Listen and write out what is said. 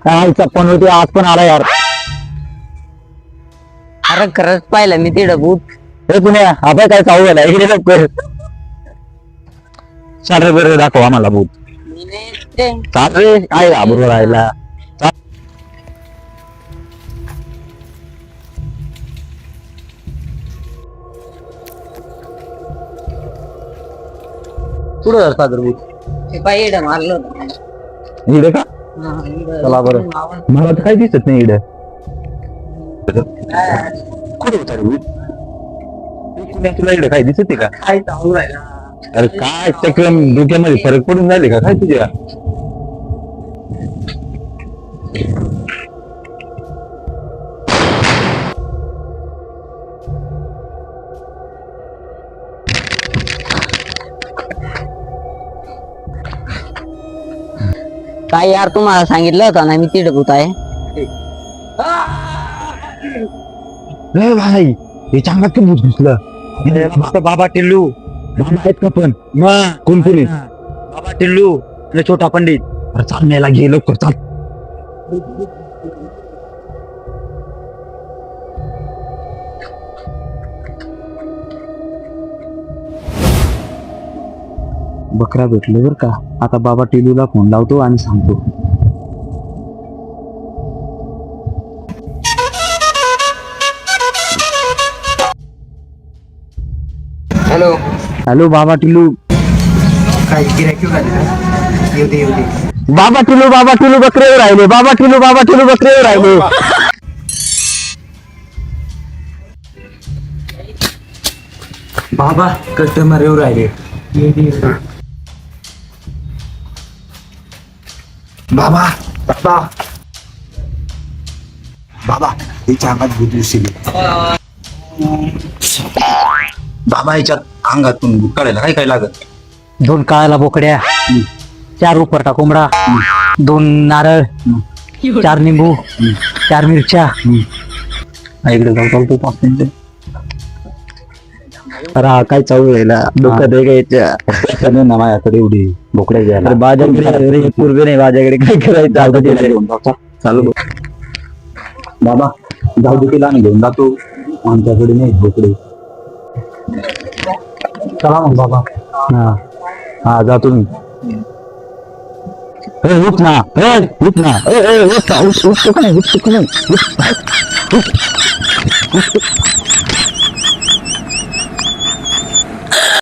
काय चप्पन होती आज पण आला यार. अरे खरंच पाहिलं मी तिकडं भूत. हे पुण्या आपण काय चालू झाला इकडे लवकर. चाल रे बरं दाखव आम्हाला भूत. चाल रे काय घाबरून राहिला. कुठं जाता भूत पाय मारलं होतं. इकडे का हा, इकडं. चला बरं मला तर काही दिसत नाही इकडे. कुठे होता रे भूत? पुण्या तुला इकडे काही दिसत आहे का? काय चालू राहिला. अरे काय चक्रम डोक्यामध्ये फरक पडून राहिले का काय तुझ्या? काय यार तुम्हाला सांगितलं होतं ना मी तिकडे भूत आहे. रे भाई हे चांगला का भूत घुसलं? फक्त बाबा टिल्लू बाबा आहेत का पण? मग कोण पोलीस? बाबा टिल्लू आणि छोटा पंडित. अरे चाल न्यायला घे लवकर चाल. बकरा भेटले बर का. आता बाबा टिलूला फोन लावतो आणि सांगतो. हॅलो हॅलो बाबा टिलू. काय गिऱ्हाईक येऊ दे येऊ दे. बाबा टिलू बकरे राहिले. बाबा टिलू बकरे राहिले. बाबा कस्टमर येऊ राहिले. बाबा बाबा बाबा याच्या अंगात भूत घुसली. बाबा याच्यात अंगातून भूत काढायला काय काय लागत? 2 काळाला बोकड्या, 4 उपरटा कोंबडा, 2 नारळ, 4 निंबू, 4 मिरच्या. इकडे जाऊ चालतो 5 मिनिटं. अरे हा काय चालू राहिला डोक्यात आहे का याच्या? ना माझ्याकडे एवढी बोकड्या घ्यायला. माझ्याकडे पूर्वी नाही माझ्याकडे काय करायचं. चालू बाबा जाऊ दे तिला आम्ही घेऊन जातो. आमच्याकडे नाही बोकडे. चला मग बाबा. हा हा जातो मी. उठ ना उठ ना उठतो का नाही उठतो का नाही.